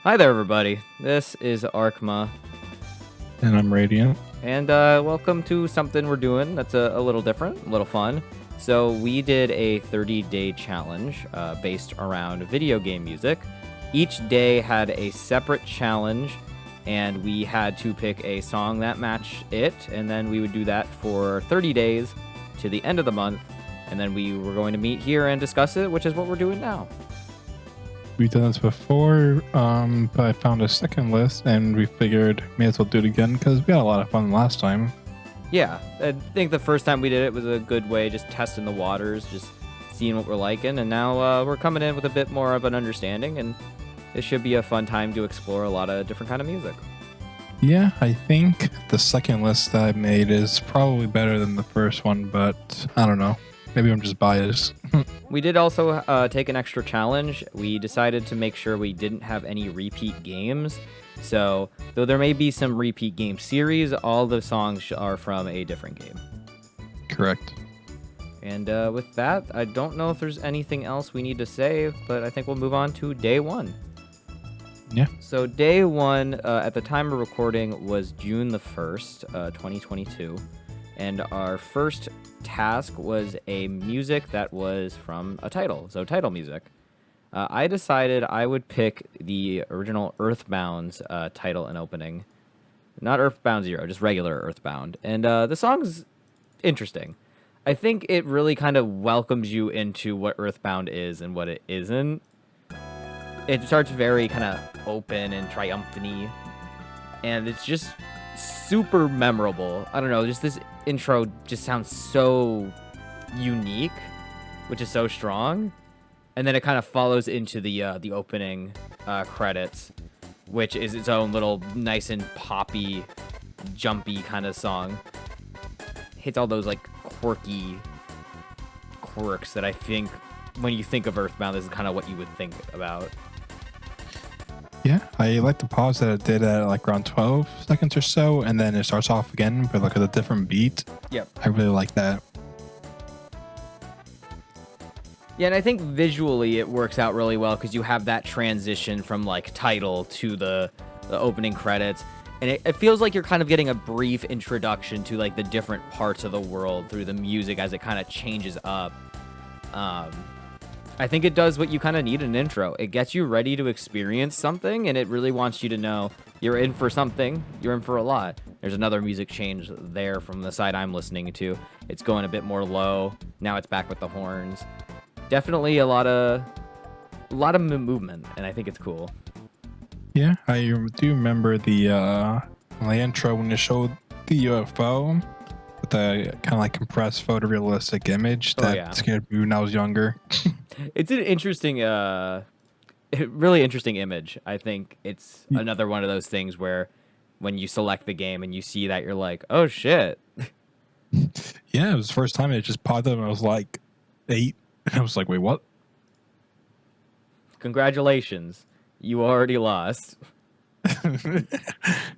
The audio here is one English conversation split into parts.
Hi there, everybody. This is Arkma, And I'm Radiant. and welcome to something we're doing that's a little different, a little fun. So we did a 30-day challenge based around video game music. Each day had a separate challenge, and we had to pick a song that matched it, and then we would do that for 30 days to the end of the month, and then we were going to meet here and discuss it, which is what we're doing now. We've done this before, but I found a second list and we figured may as well do it again because we had a lot of fun last time. Yeah, I think the first time we did it was a good way, just testing the waters, just seeing what we're liking, and now we're coming in with a bit more of an understanding, and it should be a fun time to explore a lot of different kind of music. Yeah, I think the second list that I made is probably better than the first one, but I don't know. Maybe I'm just biased. We did also take an extra challenge. We decided to make sure we didn't have any repeat games. So, though there may be some repeat game series, all the songs are from a different game. Correct. And with that, I don't know if there's anything else we need to say, but I think we'll move on to day one. Yeah. So day one, at the time of recording, was June the 1st, 2022. And our first task was a music that was from a title, so title music. I decided I would pick the original Earthbound's title and opening. Not Earthbound Zero, just regular Earthbound. And the song's interesting. I think it really kind of welcomes you into what Earthbound is and what it isn't. It starts very kind of open and triumphant-y, and it's just super memorable. I don't know, just this intro just sounds so unique, which is so strong. And then it kind of follows into the opening credits, which is its own little nice and poppy, jumpy kind of song. Hits all those like quirky quirks that I think when you think of Earthbound, this is kind of what you would think about. Yeah, I like the pause that it did at like around 12 seconds or so, and then it starts off again with like a different beat. Yep. I really like that. Yeah, and I think visually it works out really well because you have that transition from like title to the opening credits, and it feels like you're kind of getting a brief introduction to like the different parts of the world through the music as it kind of changes up. I think it does what you kind of need in an intro. It gets you ready to experience something, and it really wants you to know you're in for something. You're in for a lot. There's another music change there from the side I'm listening to. It's going a bit more low. Now it's back with the horns. Definitely a lot of movement, and I think it's cool. Yeah, I do remember the intro when it showed the UFO with the kind of like compressed photorealistic image that scared me when I was younger. It's an interesting, really interesting image. I think it's another one of those things where when you select the game and you see that, you're like, oh shit. Yeah, it was the first time it just popped up and I was like 8. And I was like, wait, what? Congratulations. You already lost.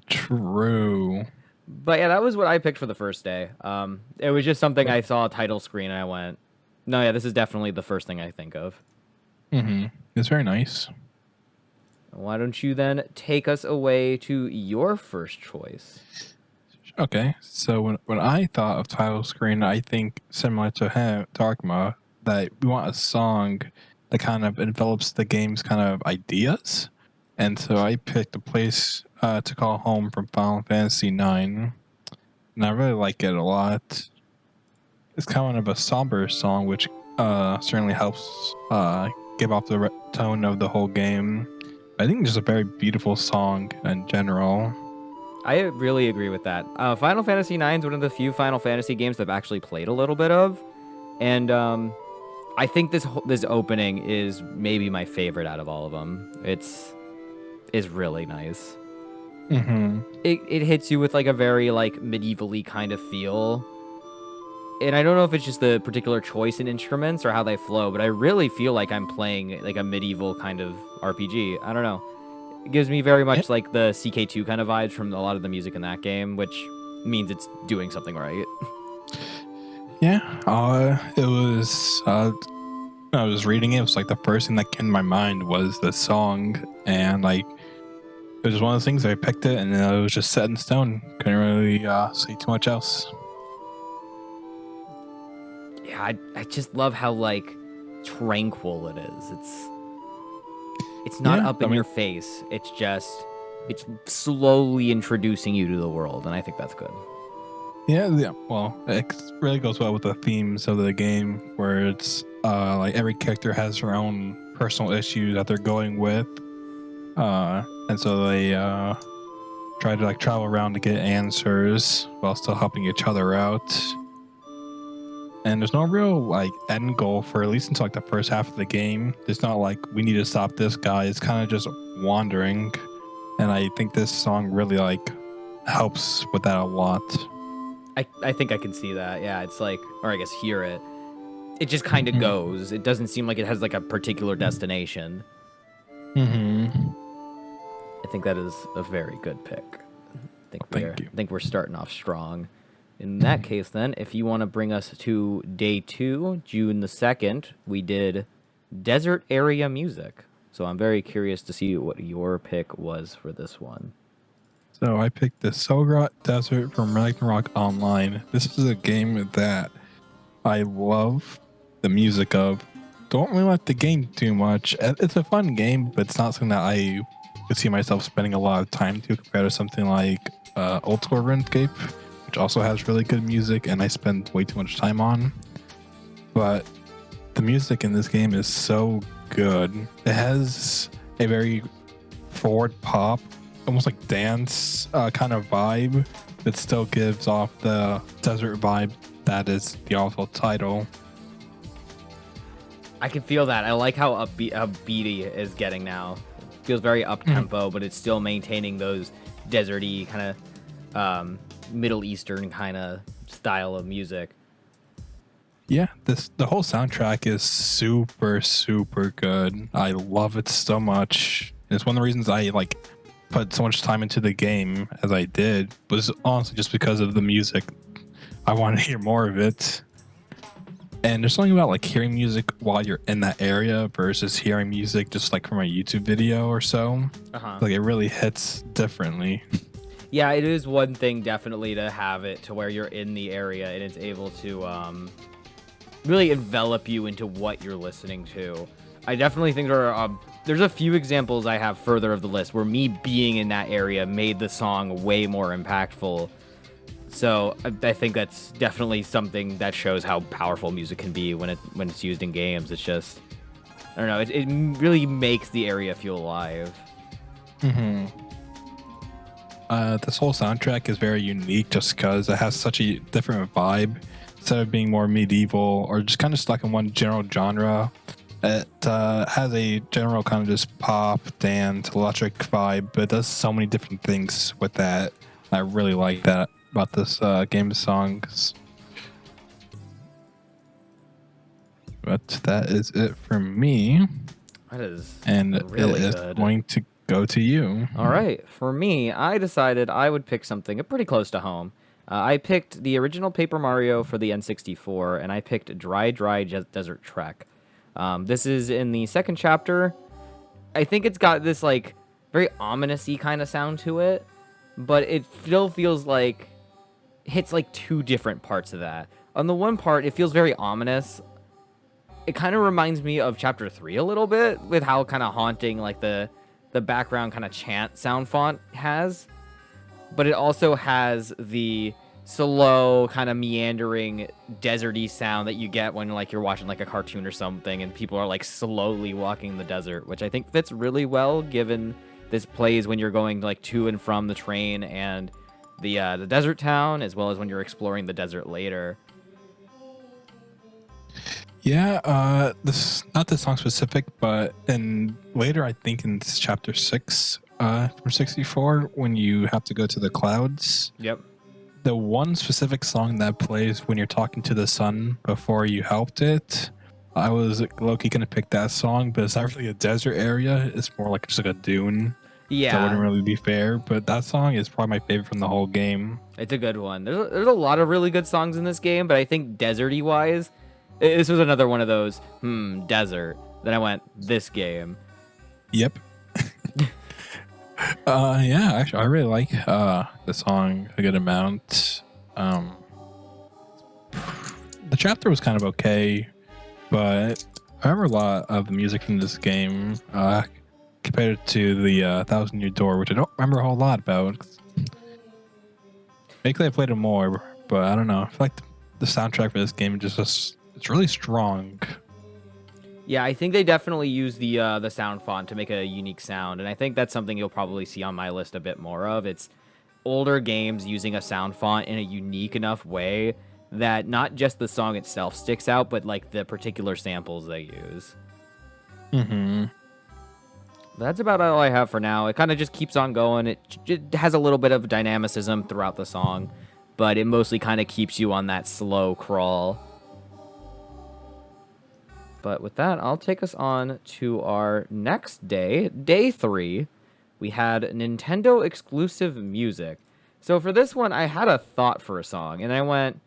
True. But yeah, that was what I picked for the first day. It was just something I saw a title screen and I went, no, yeah, this is definitely the first thing I think of. Mm-hmm. It's very nice. Why don't you then take us away to your first choice? Okay, so when I thought of title screen, I think similar to him, Darkma, that we want a song that kind of envelops the game's kind of ideas. And so I picked a place to call home from Final Fantasy IX. And I really like it a lot. It's kind of a somber song, which certainly helps give off the tone of the whole game. I think it's just a very beautiful song in general. I really agree with that. Final Fantasy IX is one of the few Final Fantasy games that I've actually played a little bit of. And I think this opening is maybe my favorite out of all of them. It's really nice. Mm-hmm. It hits you with like a very like medieval-y kind of feel. And I don't know if it's just the particular choice in instruments or how they flow, but I really feel like I'm playing like a medieval kind of RPG. I don't know. It gives me very much like the CK2 kind of vibes from a lot of the music in that game, which means it's doing something right. Yeah, it was I was reading it, it was like the first thing that came to my mind was the song, and like was just one of those things. I picked it, and it was just set in stone. Couldn't really say too much else. Yeah, I just love how like tranquil it is. It's not up in your face. It's slowly introducing you to the world, and I think that's good. Yeah. Well, it really goes well with the themes of the game, where it's like every character has their own personal issues that they're going with, and so they try to like travel around to get answers while still helping each other out. And there's no real like end goal for at least until like the first half of the game. It's not like we need to stop this guy. It's kind of just wandering, and I think this song really like helps with that a lot. I think I can see that. Yeah, it's like, or I guess hear it. It just kind of goes. It doesn't seem like it has like a particular destination. I think that is a very good pick. I think we're starting off strong. In that case, then, if you want to bring us to day 2, June the 2nd, we did desert area music. So I'm very curious to see what your pick was for this one. So I picked the Selgrot Desert from Ragnarok Online. This is a game that I love the music of. Don't really like the game too much. It's a fun game, but it's not something that I could see myself spending a lot of time to compared to something like Old School RuneScape, which also has really good music and I spend way too much time on. But the music in this game is so good. It has a very forward pop, almost like dance kind of vibe that still gives off the desert vibe that is the awful title. I can feel that. I like how upbeat it is getting now. It feels very up-tempo, but it's still maintaining those deserty kind of Middle Eastern kind of style of music. Yeah, the whole soundtrack is super, super good. I love it so much. It's one of the reasons I like put so much time into the game as I did, was honestly just because of the music. I wanted to hear more of it. And there's something about like hearing music while you're in that area versus hearing music just like from a YouTube video or so. Like it really hits differently. Yeah, it is one thing definitely to have it to where you're in the area and it's able to really envelop you into what you're listening to. I definitely think there's a few examples I have further of the list where me being in that area made the song way more impactful. So I think that's definitely something that shows how powerful music can be when it's used in games. It's just, I don't know, it really makes the area feel alive. This whole soundtrack is very unique just because it has such a different vibe. Instead of being more medieval or just kind of stuck in one general genre, it has a general kind of just pop, dance, electric vibe, but it does so many different things with that. I really like that about this game of songs. But that is it from me. That is and really it is good. Going to go to you. All right. For me, I decided I would pick something pretty close to home. I picked the original Paper Mario for the N64, and I picked Dry Desert Trek. This is in the second chapter. I think it's got this like very ominous-y kind of sound to it, but it still feels like hits like two different parts of that. On the one part, it feels very ominous. It kind of reminds me of Chapter 3 a little bit, with how kind of haunting like the background kind of chant sound font has. But it also has the slow, kind of meandering, deserty sound that you get when like you're watching like a cartoon or something and people are like slowly walking the desert, which I think fits really well given this plays when you're going like to and from the train and the desert town, as well as when you're exploring the desert later. Yeah, this not this song specific, but in later I think in chapter 6 from 64 when you have to go to the clouds. Yep. The one specific song that plays when you're talking to the sun before you helped it, I was low-key gonna pick that song, but it's not really a desert area. It's more like just like a dune. Yeah. That wouldn't really be fair, but that song is probably my favorite from the whole game. It's a good one. There's a lot of really good songs in this game, but I think deserty wise, this was another one of those, desert. Then I went, this game. Yep. Yeah, actually, I really like the song a good amount. Um, the chapter was kind of okay, but I remember a lot of the music from this game compared to the Thousand Year Door, which I don't remember a whole lot about. Maybe I played it more, but I don't know. I feel like the soundtrack for this game it's really strong. Yeah, I think they definitely use the sound font to make a unique sound, and I think that's something you'll probably see on my list a bit more of. It's older games using a sound font in a unique enough way that not just the song itself sticks out, but like the particular samples they use. Mm-hmm. That's about all I have for now. It kind of just keeps on going. It has a little bit of dynamicism throughout the song, but it mostly kind of keeps you on that slow crawl. But with that, I'll take us on to our next day, day 3. We had Nintendo exclusive music. So for this one, I had a thought for a song, and I went,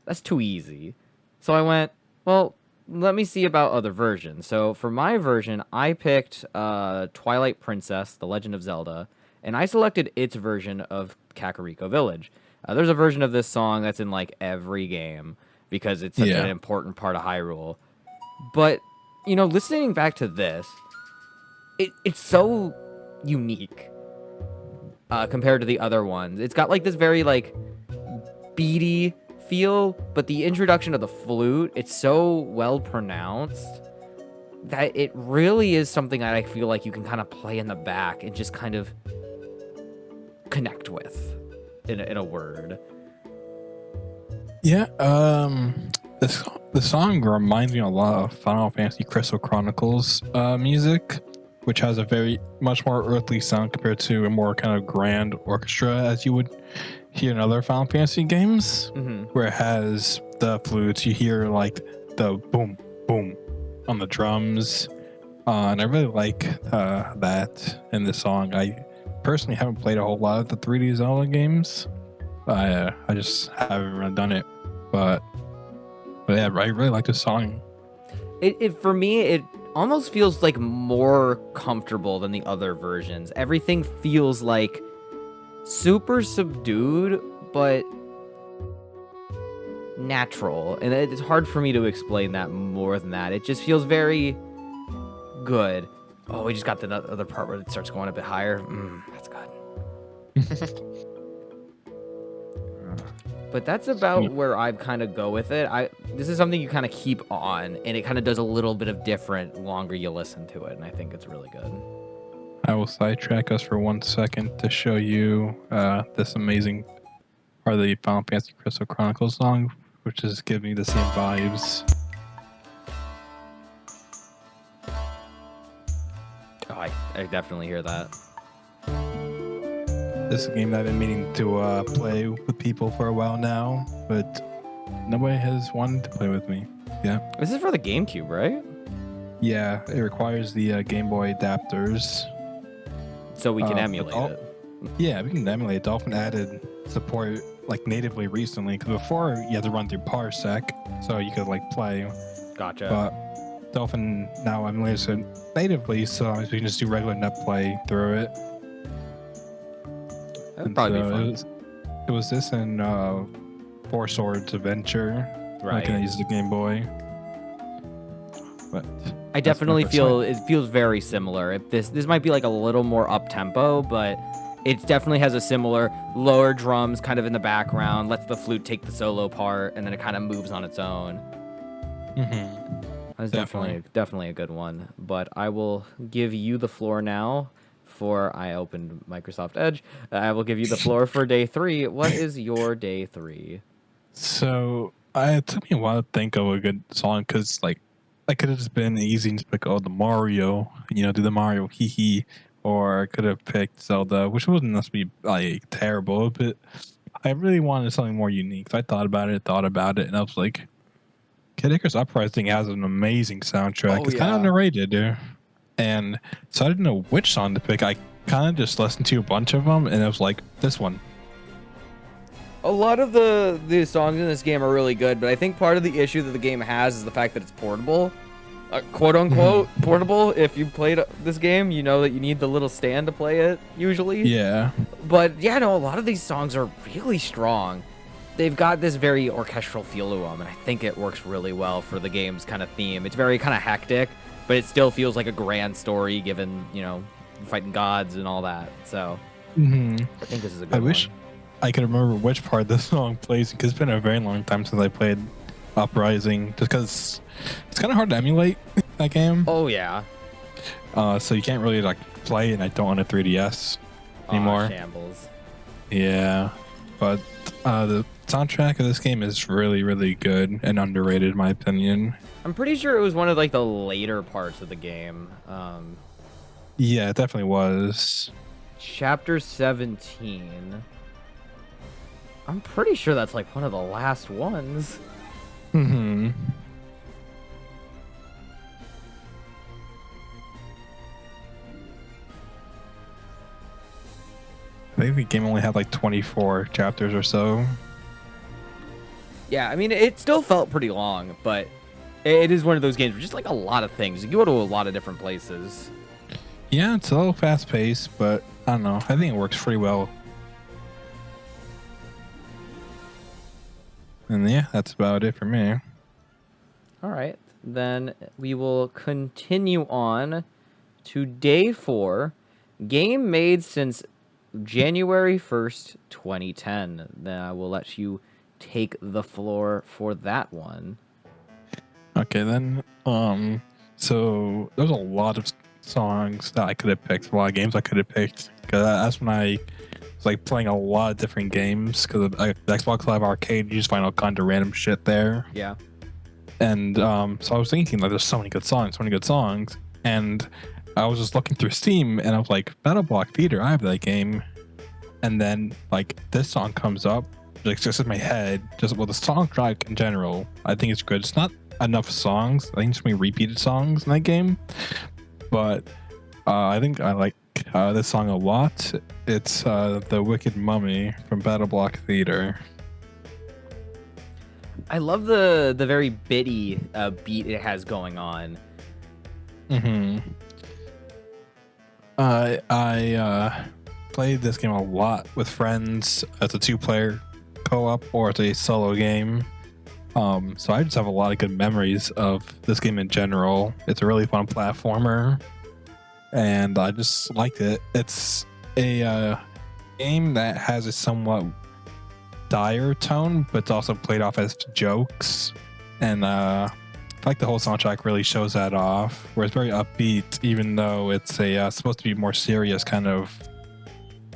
that's too easy. So I went, well, let me see about other versions. So for my version, I picked Twilight Princess, The Legend of Zelda, and I selected its version of Kakariko Village. There's a version of this song that's in like every game because it's such an important part of Hyrule. But, you know, listening back to this, it's so unique compared to the other ones. It's got like this very like beady feel, but the introduction of the flute, it's so well pronounced that it really is something that I feel like you can kind of play in the back and just kind of connect with in a word. Yeah, the song reminds me a lot of Final Fantasy Crystal Chronicles music, which has a very much more earthly sound compared to a more kind of grand orchestra as you would hear in other Final Fantasy games, where it has the flutes. You hear like the boom, boom on the drums, and I really like that in the song. I personally haven't played a whole lot of the 3D Zelda games. I just haven't really done it, but yeah, I really like this song. It for me, it almost feels like more comfortable than the other versions. Everything feels like super subdued, but natural. And it's hard for me to explain that more than that. It just feels very good. Oh, we just got the other part where it starts going a bit higher. That's good. But that's about where I kind of go with it. This is something you kind of keep on, and it kind of does a little bit of different longer you listen to it, and I think it's really good. I will sidetrack us for 1 second to show you this amazing part of the Final Fantasy Crystal Chronicles song, which is giving me the same vibes. Oh, I definitely hear that. This is a game that I've been meaning to play with people for a while now, but nobody has wanted to play with me. Yeah. This is for the GameCube, right? Yeah, it requires the Game Boy adapters. So we can emulate it. Yeah, we can emulate it. Dolphin added support like natively recently, because before you had to run through Parsec, so you could like play. Gotcha. But Dolphin now emulates it natively, so we can just do regular net play through it. That'd probably be fun. It was this and Four Swords Adventure. Right. I can use the Game Boy. But I definitely feel it feels very similar. This might be like a little more up tempo, but it definitely has a similar lower drums kind of in the background, lets the flute take the solo part, and then it kind of moves on its own. That's definitely a good one. But I will give you the floor now. I opened Microsoft Edge. I will give you the floor for day 3. What is your day 3? So it took me a while to think of a good song, because like I could have just been easy and just pick the Mario, do the Mario hee hee, or I could have picked Zelda, which wouldn't necessarily be like terrible, but I really wanted something more unique. So I thought about it, and I was like, Kid Icarus Uprising has an amazing soundtrack. It's kind of underrated, dude. And so I didn't know which song to pick. I kind of just listened to a bunch of them, and it was like, this one. A lot of the songs in this game are really good, but I think part of the issue that the game has is the fact that it's portable. quote unquote portable. If you played this game, you know that you need the little stand to play it usually. Yeah. But yeah, no, a lot of these songs are really strong. They've got this very orchestral feel to them, and I think it works really well for the game's kind of theme. It's very kind of hectic, but it still feels like a grand story given, fighting gods and all that. So I think this is a good I wish one. I could remember which part this song plays because it's been a very long time since I played Uprising, just because it's kind of hard to emulate that game. Oh, yeah. So you can't really like play it, and I don't own a 3DS anymore. Shambles. Yeah, but the soundtrack of this game is really, really good and underrated in my opinion. I'm pretty sure it was one of like the later parts of the game. Yeah, it definitely was. Chapter 17. I'm pretty sure that's like one of the last ones. Mm-hmm. I think the game only had like 24 chapters or so. Yeah, I mean, it still felt pretty long, but it is one of those games with just like a lot of things. You go to a lot of different places. Yeah, it's a little fast paced, but I don't know. I think it works pretty well. And yeah, that's about it for me. All right, then we will continue on to day 4. Game made since January 1st, 2010. Then I will let you take the floor for that one. Okay, then. So there's a lot of songs that I could have picked, a lot of games I could have picked. Because that's when I was like playing a lot of different games. Because the Xbox Live Arcade, you just find all kind of random shit there. Yeah. And so I was thinking, like, there's so many good songs. And I was just looking through Steam, and I was like, Battle Block Theater, I have that game. And then, like, this song comes up, like, just in my head. The soundtrack in general, I think it's good. It's not enough songs. I think it's many repeated songs in that game. But I think I like this song a lot. It's The Wicked Mummy from Battle Block Theater. I love the very bitty beat it has going on. Mm-hmm. I played this game a lot with friends as a 2-player co-op or as a solo game. So I just have a lot of good memories of this game in general. It's a really fun platformer, and I just liked it. It's a game that has a somewhat dire tone, but it's also played off as jokes, and I feel like the whole soundtrack really shows that off, where it's very upbeat, even though it's a supposed to be more serious kind of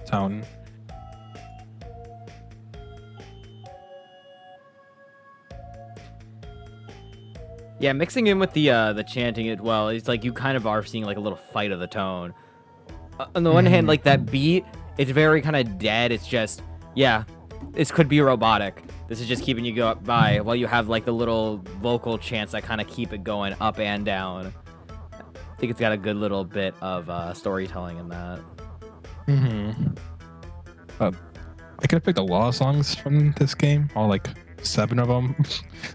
tone. Yeah, mixing in with the chanting as well, it's like you kind of are seeing like a little fight of the tone. On the one hand, like that beat, it's very kind of dead. It's just, yeah, this could be robotic. This is just keeping you go by while you have like the little vocal chants that kind of keep it going up and down. I think it's got a good little bit of storytelling in that. I could have picked a lot of songs from this game, all like 7 of them.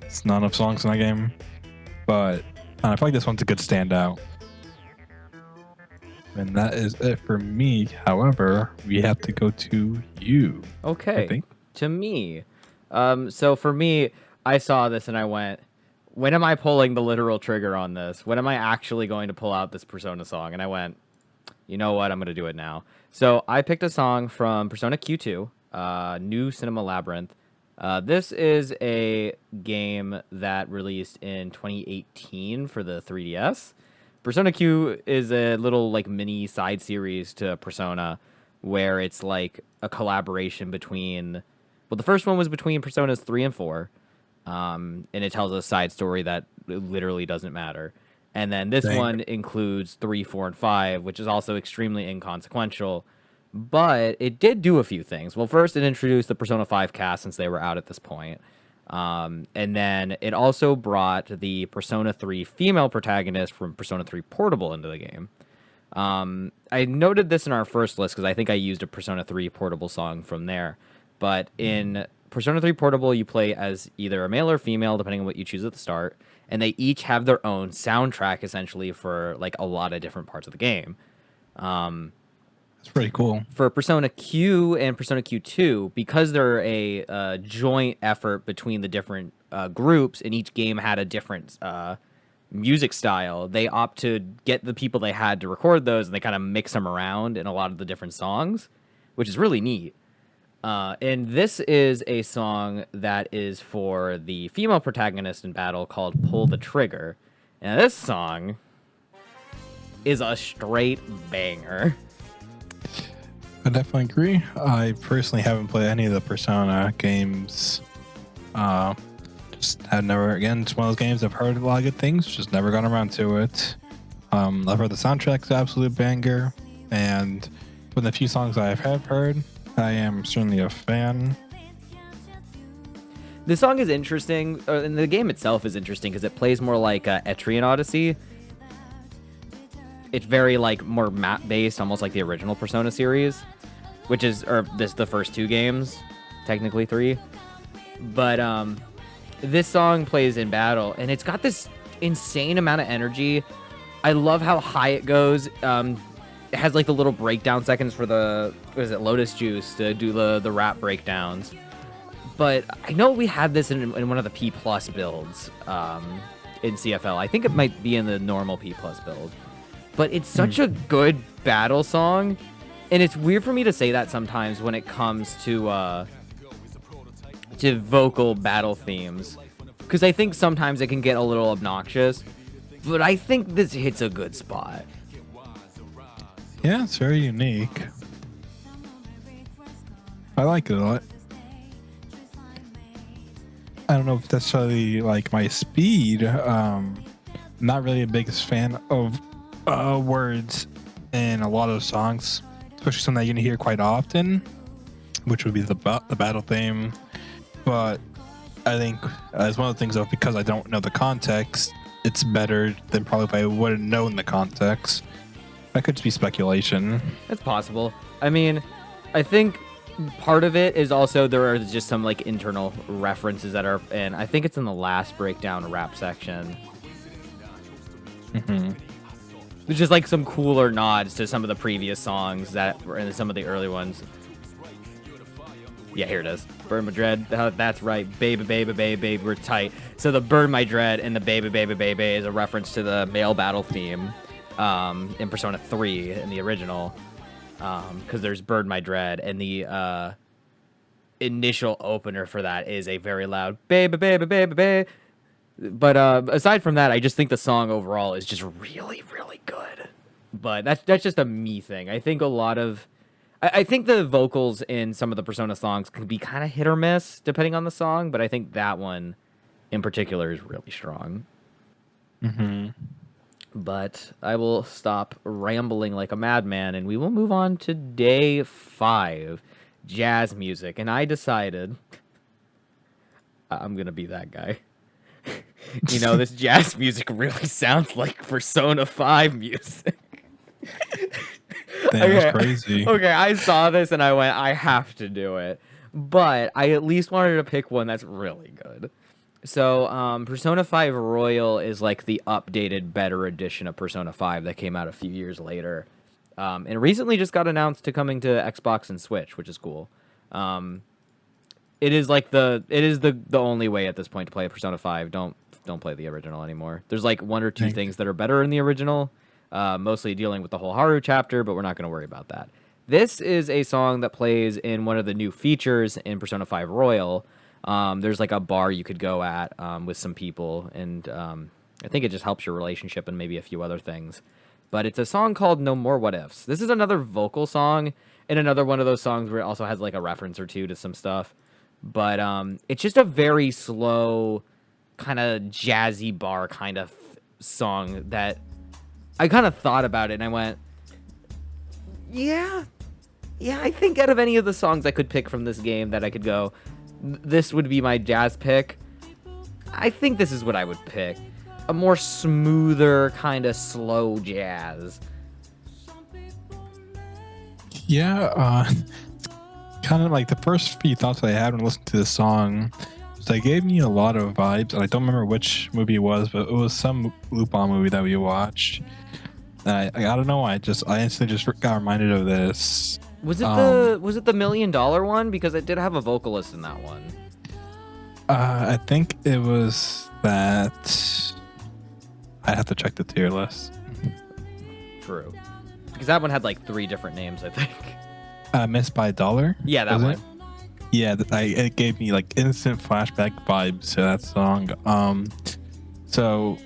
It's not enough songs in that game. But I feel like this one's a good standout. And that is it for me. However, we have to go to you. Okay. I think. To me. So for me, I saw this and I went, when am I pulling the literal trigger on this? When am I actually going to pull out this Persona song? And I went, you know what? I'm going to do it now. So I picked a song from Persona Q2, New Cinema Labyrinth. This is a game that released in 2018 for the 3DS. Persona Q is a little like mini side series to Persona where it's like a collaboration between, well, the first one was between Personas 3 and 4. And it tells a side story that literally doesn't matter. And then this one includes 3, 4, and 5, which is also extremely inconsequential. But it did do a few things. Well, first, it introduced the Persona 5 cast since they were out at this point. And then it also brought the Persona 3 female protagonist from Persona 3 Portable into the game. I noted this in our first list because I think I used a Persona 3 Portable song from there. But in Persona 3 Portable, you play as either a male or female, depending on what you choose at the start, and they each have their own soundtrack, essentially, for, like, a lot of different parts of the game. It's pretty cool. For Persona Q and Persona Q2, because they're a joint effort between the different groups, and each game had a different music style, they opt to get the people they had to record those, and they kind of mix them around in a lot of the different songs, which is really neat. And this is a song that is for the female protagonist in battle called Pull the Trigger. And this song is a straight banger. I definitely agree. I personally haven't played any of the Persona games. Just have never, again, it's one of those games I've heard a lot of good things, just never gone around to it. I've heard the soundtrack's an absolute banger, and from the few songs I have heard, I am certainly a fan. The song is interesting, and the game itself is interesting because it plays more like Etrian Odyssey. It's very like more map based, almost like the original Persona series, which is the first two games, technically three. But this song plays in battle, and it's got this insane amount of energy. I love how high it goes. It has like the little breakdown seconds for the Lotus Juice to do the rap breakdowns. But I know we had this in one of the P plus builds in CFL. I think it might be in the normal P plus build. But it's such a good battle song, and it's weird for me to say that sometimes when it comes to vocal battle themes, because I think sometimes it can get a little obnoxious. But I think this hits a good spot. Yeah, it's very unique. I like it a lot. I don't know if that's really like my speed. Not really a biggest fan of words in a lot of songs, especially something that you're gonna hear quite often, which would be the battle theme. But I think it's one of the things of, because I don't know the context, it's better than probably if I would have known the context. That could just be speculation. That's possible. I mean, I think part of it is also there are just some like internal references that are, and I think it's in the last breakdown rap section. Mm-hmm. There's just like some cooler nods to some of the previous songs that were in some of the early ones. Yeah, here it is. Burn My Dread. That's right. Baby, baby, baby, baby, we're tight. So the Burn My Dread and the baby, baby, baby is a reference to the male battle theme in Persona 3 in the original. Because there's Burn My Dread, and the initial opener for that is a very loud baby, baby, baby, baby. But aside from that, I just think the song overall is just really, really good. But that's just a me thing. I think a lot of... I think the vocals in some of the Persona songs can be kind of hit or miss, depending on the song, but I think that one in particular is really strong. Mm-hmm. But I will stop rambling like a madman, and we will move on to day 5, jazz music. And I decided I'm going to be that guy. You know, this jazz music really sounds like Persona 5 music. Damn, that's crazy. Okay, I saw this and I went, I have to do it. But I at least wanted to pick one that's really good. So, Persona 5 Royal is like the updated, better edition of Persona 5 that came out a few years later. And recently just got announced to coming to Xbox and Switch, which is cool. It is like the only way at this point to play Persona 5. Don't play the original anymore. There's like one or two things that are better in the original. Mostly dealing with the whole Haru chapter, but we're not going to worry about that. This is a song that plays in one of the new features in Persona 5 Royal. There's like a bar you could go at with some people, and I think it just helps your relationship and maybe a few other things. But it's a song called No More What Ifs. This is another vocal song, and another one of those songs where it also has like a reference or two to some stuff. But it's just a very slow, kind of jazzy bar kind of song that... I kind of thought about it and I went, yeah, I think out of any of the songs I could pick from this game that I could go, this would be my jazz pick. I think this is what I would pick. A more smoother, kind of slow jazz. Yeah, it's kind of like the first few thoughts I had when listening to this song. So it gave me a lot of vibes, and I don't remember which movie it was, but it was some Lupin movie that we watched. And I don't know why, I instantly just got reminded of this. Was it the $1 million one? Because it did have a vocalist in that one. I think it was that. I'd have to check the tier list. True. Because that one had like 3 different names, I think. Missed by a Dollar? Yeah, that one. Yeah, it gave me like instant flashback vibes to that song. So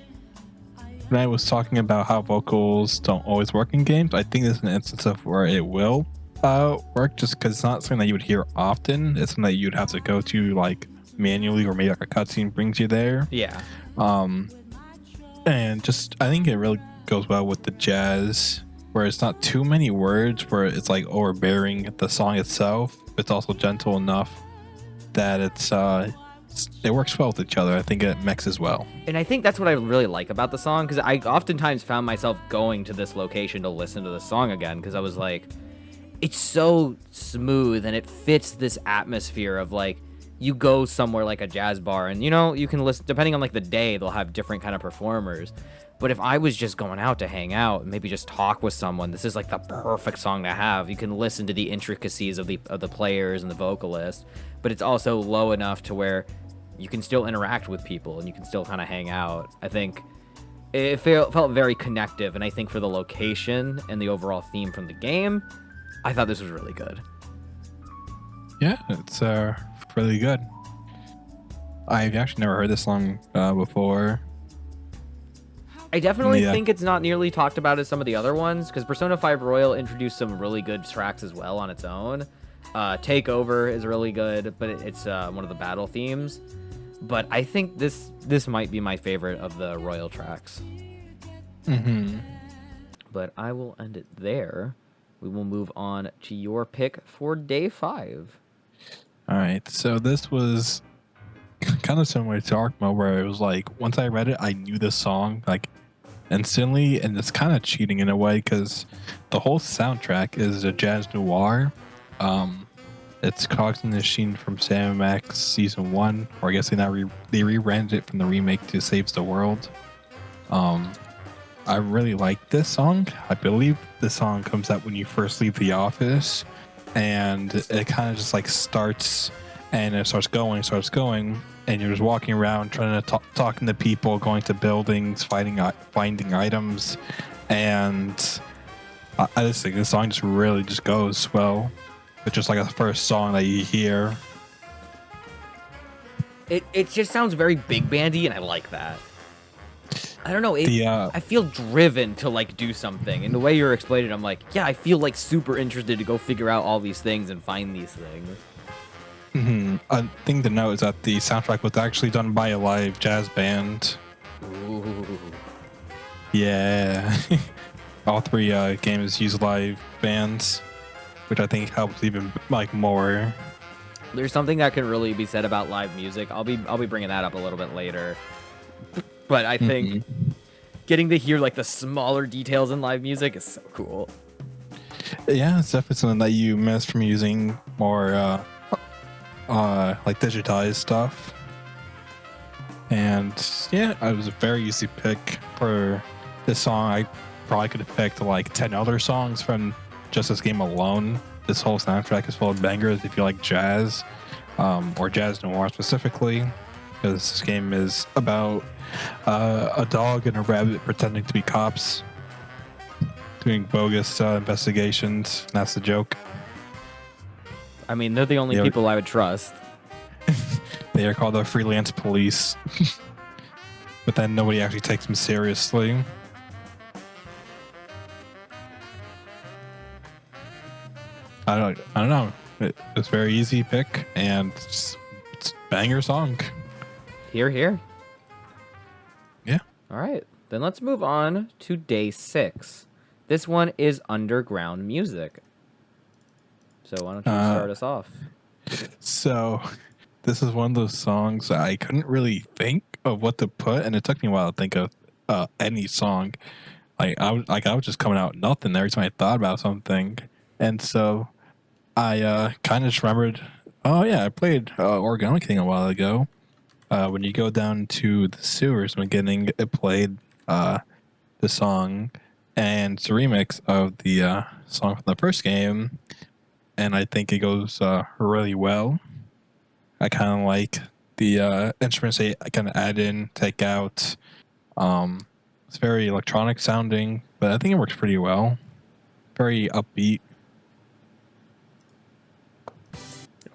when I was talking about how vocals don't always work in games, I think there's an instance of where it will work, just because it's not something that you would hear often. It's something that you'd have to go to like manually, or maybe like a cutscene brings you there. Yeah. And just I think it really goes well with the jazz, where it's not too many words, where it's like overbearing the song itself. It's also gentle enough that it works well with each other. I think it mixes well. And I think that's what I really like about the song, because I oftentimes found myself going to this location to listen to the song again, because I was like, it's so smooth and it fits this atmosphere of like, you go somewhere like a jazz bar and, you know, you can listen, depending on like the day, they'll have different kind of performers. But if I was just going out to hang out and maybe just talk with someone, this is like the perfect song to have. You can listen to the intricacies of the players and the vocalist, but it's also low enough to where you can still interact with people and you can still kind of hang out. I think it felt very connective, and I think for the location and the overall theme from the game, I thought this was really good. Yeah, it's really good. I've actually never heard this song before. I definitely think it's not nearly talked about as some of the other ones, because Persona 5 Royal introduced some really good tracks as well on its own. Takeover is really good, but it's one of the battle themes. But I think this might be my favorite of the Royal tracks. Mm-hmm. But I will end it there. We will move on to your pick for day 5. All right, so this was kind of similar to Arkma, where it was like, once I read it, I knew the song like instantly, and it's kind of cheating in a way, because the whole soundtrack is a jazz noir. It's Cogs in the Machine from Sam Max Season 1, or I guess they rebranded it from the remake to Saves the World. I really like this song. I believe the song comes out when you first leave the office, and it kind of just like starts, and it starts going, and you're just walking around trying to talking to people, going to buildings, finding items, and I just think this song just really just goes well. It's just like a first song that you hear. It just sounds very big bandy, and I like that. I don't know. I feel driven to like do something, and the way you're explaining it, I'm like, yeah, I feel like super interested to go figure out all these things and find these things. Mm-hmm. A thing to note is that the soundtrack was actually done by a live jazz band. Ooh. Yeah. All 3 games use live bands, which I think helps even like more. There's something that can really be said about live music. I'll be bringing that up a little bit later. But I think getting to hear like the smaller details in live music is so cool. Yeah, it's definitely something that you miss from using more like digitized stuff. And yeah, it was a very easy pick for this song. I probably could have picked like 10 other songs from just this game alone. This whole soundtrack is full of bangers if you like jazz, or jazz noir specifically, because this game is about a dog and a rabbit pretending to be cops doing bogus investigations. That's the joke. I mean, they're the only people I would trust. They are called the freelance police. But then nobody actually takes them seriously. I don't know. It's a very easy pick, and it's a banger song. Here. Yeah. All right. Then let's move on to day 6. This one is underground music. So why don't you start us off? So this is one of those songs that I couldn't really think of what to put, and it took me a while to think of any song. I was just coming out with nothing every time I thought about something. And so I kind of just remembered. Oh yeah, I played Organic King a while ago. When you go down to the sewers, in the beginning, it played the song, and it's a remix of the song from the first game, and I think it goes really well. I kind of like the instruments they kind of add in, take out. Um, it's very electronic sounding, but I think it works pretty well. Very upbeat.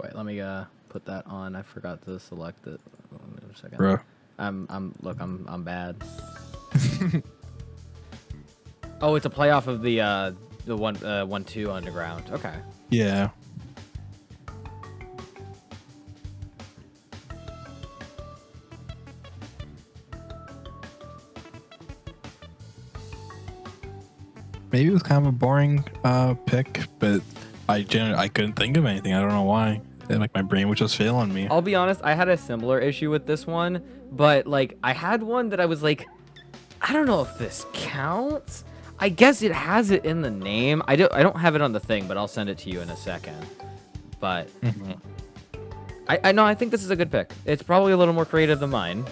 Wait, let me put that on. I forgot to select it. Hold on a second. Bro. I'm bad. Oh, it's a playoff of the 1-2 underground. Okay. Yeah. Maybe it was kind of a boring pick, but I couldn't think of anything. I don't know why. Like my brain was just failing me. I'll be honest, I had a similar issue with this one, but like I had one that I was like, I don't know if this counts. I guess it has it in the name. I don't have it on the thing, but I'll send it to you in a second. But I know I think this is a good pick. It's probably a little more creative than mine.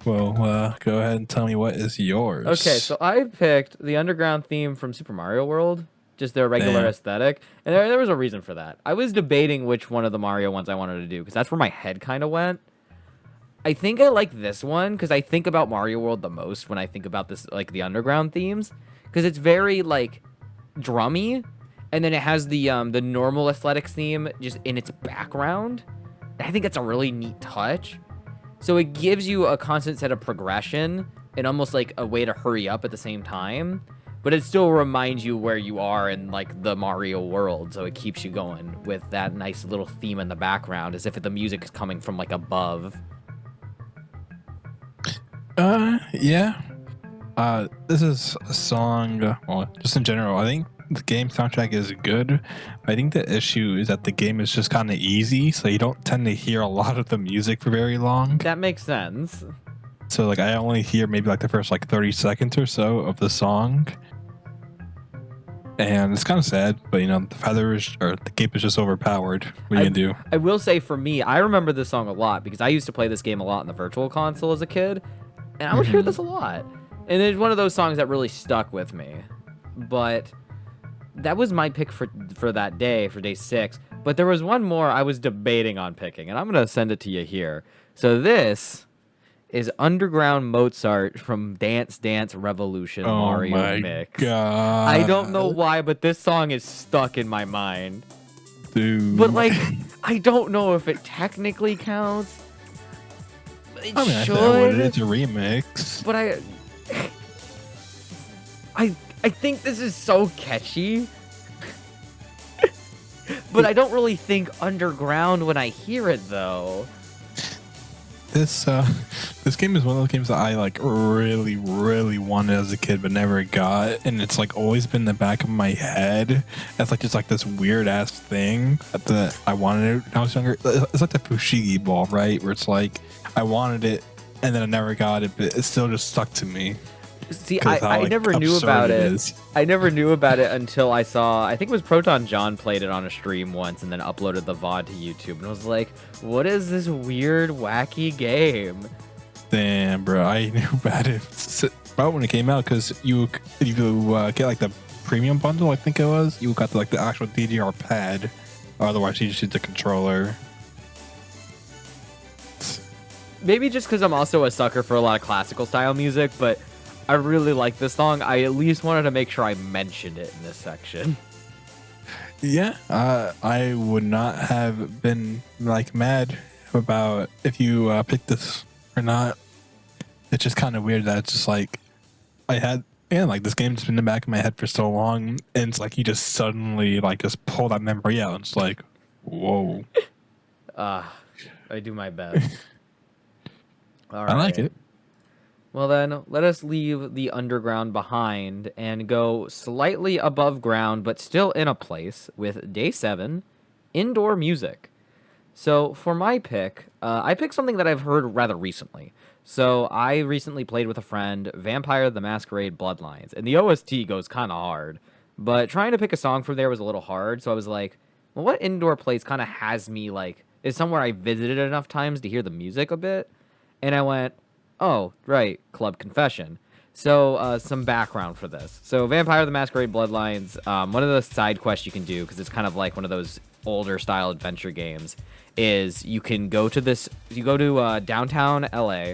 Well, go ahead and tell me what is yours. Okay, so I picked the underground theme from Super Mario World, just their regular Damn. aesthetic, and there was a reason for that. I was debating which one of the Mario ones I wanted to do, because that's where my head kind of went. I think I like this one, because I think about Mario World the most when I think about this, like, the underground themes, because it's very, like, drummy, and then it has the normal aesthetics theme just in its background. And I think that's a really neat touch. So it gives you a constant set of progression and almost like a way to hurry up at the same time, but it still reminds you where you are in like the Mario world. So it keeps you going with that nice little theme in the background as if the music is coming from like above. Yeah. This is a song, well, just in general, I think the game soundtrack is good. I think the issue is that the game is just kind of easy, so you don't tend to hear a lot of the music for very long. That makes sense. So like I only hear maybe like the first like 30 seconds or so of the song. And it's kind of sad, but you know, the game is just overpowered. What are you gonna do? I will say for me, I remember this song a lot because I used to play this game a lot in the virtual console as a kid, and I would hear this a lot. And it's one of those songs that really stuck with me. But that was my pick for that day, for day 6. But there was one more I was debating on picking, and I'm going to send it to you here. So this is Underground Mozart from Dance Dance Revolution Mario Mix. God. I don't know why, but this song is stuck in my mind. Dude. But, like, I don't know if it technically counts. It I mean, should. It's a remix. But I think this is so catchy. But I don't really think underground when I hear it, though. This game is one of those games that I like really, really wanted as a kid but never got, and it's like always been in the back of my head. It's like just like this weird ass thing that I wanted it when I was younger. It's like the Fushigi ball, right? Where it's like I wanted it and then I never got it, but it still just stuck to me. See, I never knew about it. I never knew about it until I saw, I think it was Proton John played it on a stream once and then uploaded the VOD to YouTube. And I was like, what is this weird, wacky game? Damn, bro. I knew about it about when it came out because if you get like the premium bundle, I think it was, you got like the actual DDR pad. Otherwise, you just use the controller. Maybe just because I'm also a sucker for a lot of classical style music, but I really like this song. I at least wanted to make sure I mentioned it in this section. Yeah, I would not have been like mad about if you picked this or not. It's just kind of weird that it's just like like this game's been in the back of my head for so long, and it's like you just suddenly like just pull that memory out, and it's like, whoa. I do my best. All right. I like it. Well then, let us leave the underground behind and go slightly above ground, but still in a place with Day 7, Indoor Music. So for my pick, I picked something that I've heard rather recently. So I recently played with a friend, Vampire the Masquerade Bloodlines, and the OST goes kind of hard. But trying to pick a song from there was a little hard. So I was like, well, what indoor place kind of has me like is somewhere I visited enough times to hear the music a bit? And I went, oh, right, Club Confession. So some background for this. So Vampire the Masquerade Bloodlines, one of the side quests you can do, because it's kind of like one of those older style adventure games, is you can go to downtown LA,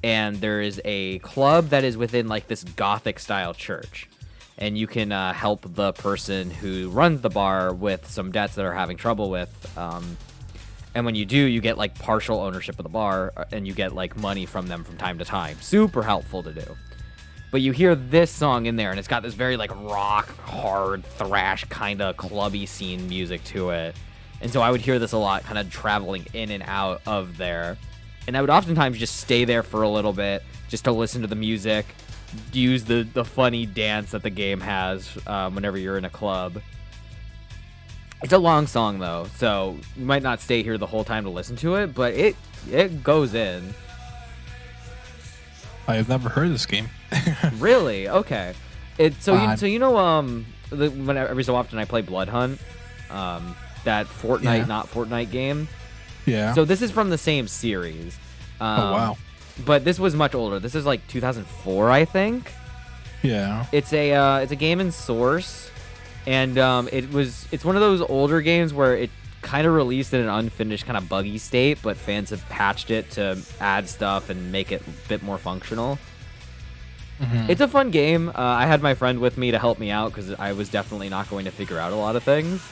and there is a club that is within like this gothic style church. And you can help the person who runs the bar with some debts that are having trouble with. And when you do, you get like partial ownership of the bar, and you get like money from them from time to time. Super helpful to do. But you hear this song in there, and it's got this very like rock, hard, thrash kind of clubby scene music to it. And so I would hear this a lot, kind of traveling in and out of there. And I would oftentimes just stay there for a little bit, just to listen to the music, use the funny dance that the game has whenever you're in a club. It's a long song though, so you might not stay here the whole time to listen to it, but it goes in. I have never heard of this game. Really? Okay. Every so often I play Blood Hunt, that Fortnite not Fortnite game. Yeah. So this is from the same series. Oh wow. But this was much older. This is like 2004, I think. Yeah. It's a game in Source, and it's one of those older games where it kind of released in an unfinished kind of buggy state, but fans have patched it to add stuff and make it a bit more functional. Mm-hmm. It's a fun game. I had my friend with me to help me out because I was definitely not going to figure out a lot of things.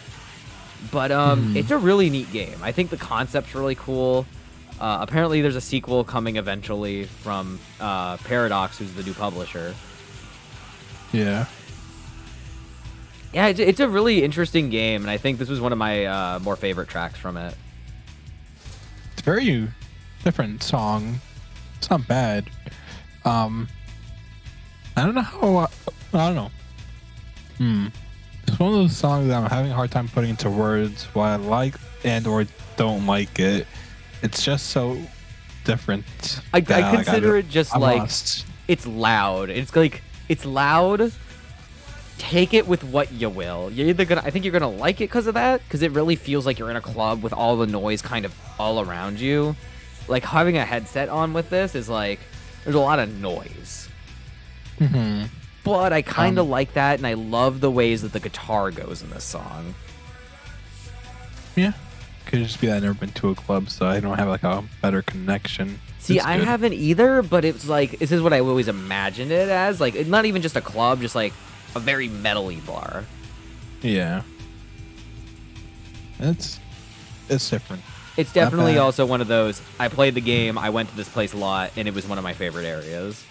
But it's a really neat game. I think the concept's really cool. Apparently there's a sequel coming eventually from Paradox, who's the new publisher. Yeah. Yeah, it's a really interesting game, and I think this was one of my more favorite tracks from it. It's a very different song. It's not bad. I don't know how... I don't know. It's one of those songs that I'm having a hard time putting into words why I like and or don't like it. It's just so different. I consider it just I'm like... lost. It's loud. It's loud... Take it with what you will. I think you're gonna like it because of that, because it really feels like you're in a club with all the noise kind of all around you. Like having a headset on with this is like there's a lot of noise. Mm-hmm. But I kind of like that, and I love the ways that the guitar goes in this song. Yeah, could just be that I've never been to a club, so I don't have like a better connection. See, I haven't either, but it's like this is what I always imagined it as. Like it's not even just a club, just like a very metal-y bar. Yeah. It's different. It's definitely also one of those, I played the game, I went to this place a lot, and it was one of my favorite areas.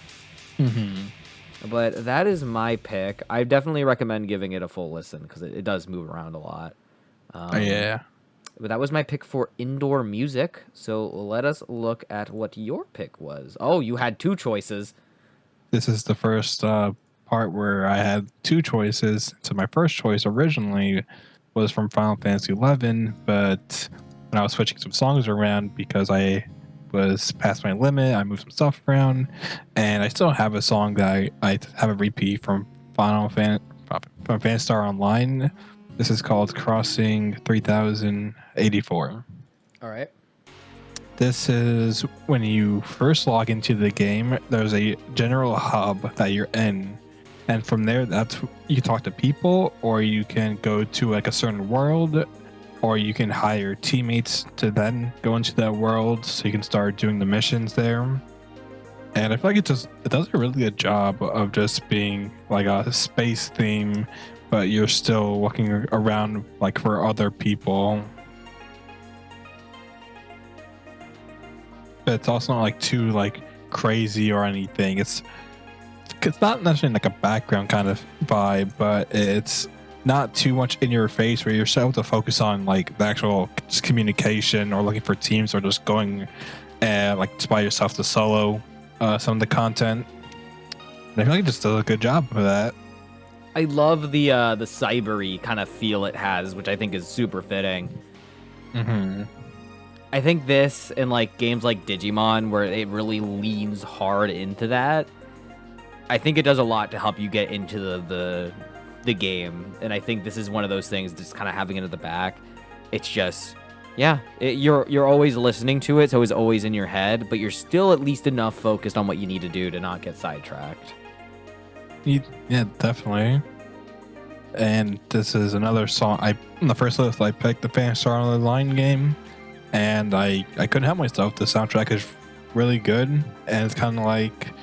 Mm-hmm. But that is my pick. I definitely recommend giving it a full listen, because it does move around a lot. Yeah. But that was my pick for indoor music, so let us look at what your pick was. Oh, you had two choices. This is the first... part where I had two choices. So my first choice originally was from Final Fantasy XI, but when I was switching some songs around because I was past my limit, I moved some stuff around, and I still have a song that I have a repeat from Phantasy Star Online. This is called Crossing 3084. All right. This is when you first log into the game, there's a general hub that you're in. And from there, you can talk to people, or you can go to like a certain world, or you can hire teammates to then go into that world, so you can start doing the missions there. And I feel like it does a really good job of just being like a space theme, but you're still looking around like for other people. But it's also not like too like crazy or anything. It's not necessarily like a background kind of vibe, but it's not too much in your face where you're able to focus on like the actual just communication or looking for teams or just going like just by yourself to solo some of the content. And I feel like it just does a good job of that. I love the cyber-y kind of feel it has, which I think is super fitting. Mm-hmm. I think this and like games like Digimon, where it really leans hard into that, I think it does a lot to help you get into the the game, and I think this is one of those things. Just kind of having it at the back, it's just. Yeah, you're always listening to it, so it's always in your head, but you're still at least enough focused on what you need to do to not get sidetracked. Yeah, definitely. And this is another song. On the first list, I picked the Phantasy Star Online game, and I couldn't help myself. The soundtrack is really good, and it's kind of like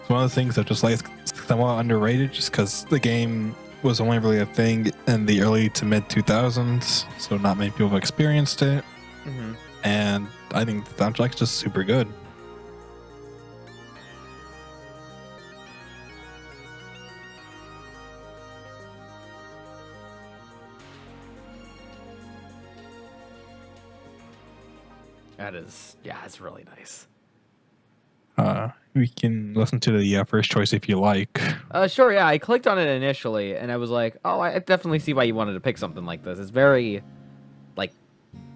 it's one of the things that just like somewhat underrated, just because the game was only really a thing in the early to mid 2000s, so not many people have experienced it. Mm-hmm. And I think the soundtrack's just super good. It's really nice. We can listen to the first choice if you like. Sure, yeah, I clicked on it initially, and I was like, oh, I definitely see why you wanted to pick something like this. It's very, like,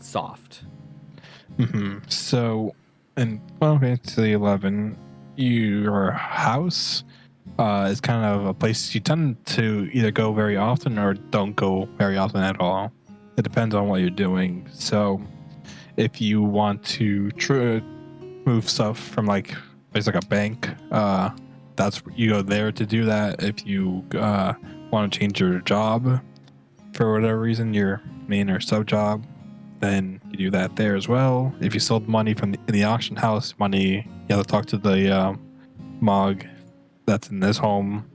soft. So, in Final Fantasy 11, your house is kind of a place you tend to either go very often or don't go very often at all. It depends on what you're doing. So, if you want to move stuff from like a bank, that's you go there to do that. If you want to change your job for whatever reason, your main or sub job, then you do that there as well. If you sold money from in the auction house, you have to talk to the Mog that's in this home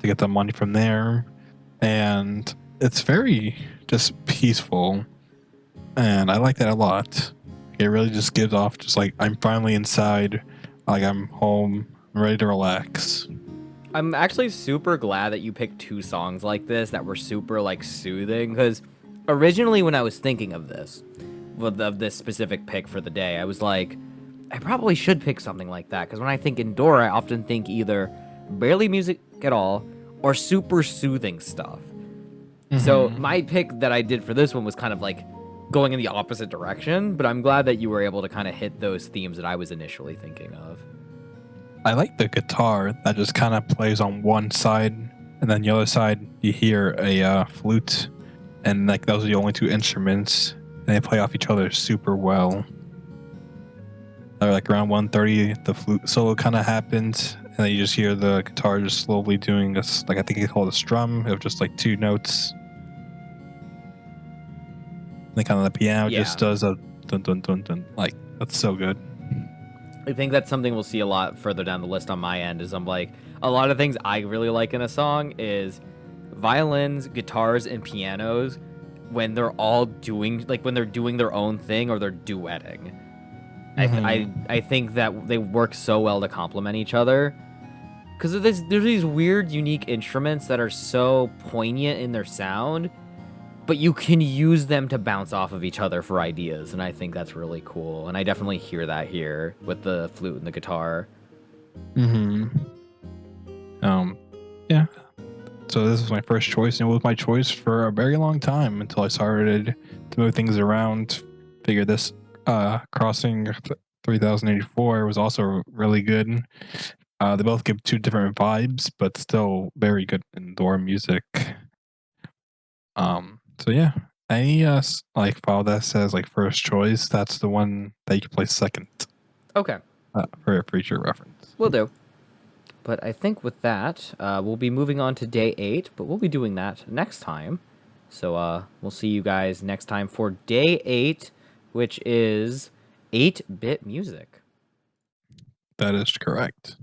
to get the money from there. And it's very just peaceful, and I like that a lot. It really just gives off just like I'm finally inside, like I'm home, I'm ready to relax. I'm actually super glad that you picked two songs like this that were super, like, soothing, because originally when I was thinking of this, of this specific pick for the day, I was like, I probably should pick something like that, because when I think indoor, I often think either barely music at all or super soothing stuff. So my pick that I did for this one was kind of like going in the opposite direction, but I'm glad that you were able to kind of hit those themes that I was initially thinking of. I like the guitar that just kind of plays on one side, and then the other side you hear a flute, and like those are the only two instruments, and they play off each other super well. Like around 1:30, the flute solo kind of happens, and then you just hear the guitar just slowly doing this, like I think they call it a strum of just like two notes. And then kind of the piano just does a dun dun dun dun. Like that's so good. I think that's something we'll see a lot further down the list on my end. Is I'm like a lot of things I really like in a song is violins, guitars, and pianos when they're all doing when they're doing their own thing or they're duetting. I think that they work so well to complement each other because there's these weird, unique instruments that are so poignant in their sound, but you can use them to bounce off of each other for ideas, and I think that's really cool. And I definitely hear that here with the flute and the guitar. Yeah. So this was my first choice, and it was my choice for a very long time until I started to move things around. Figure this Crossing 3084 was also really good. They both give two different vibes, but still very good indoor music. So yeah, any like file that says like first choice, that's the one that you can play second. Okay. For future reference. Will do. But I think with that, we'll be moving on to day 8, but we'll be doing that next time. So we'll see you guys next time for day 8, which is 8-bit music. That is correct.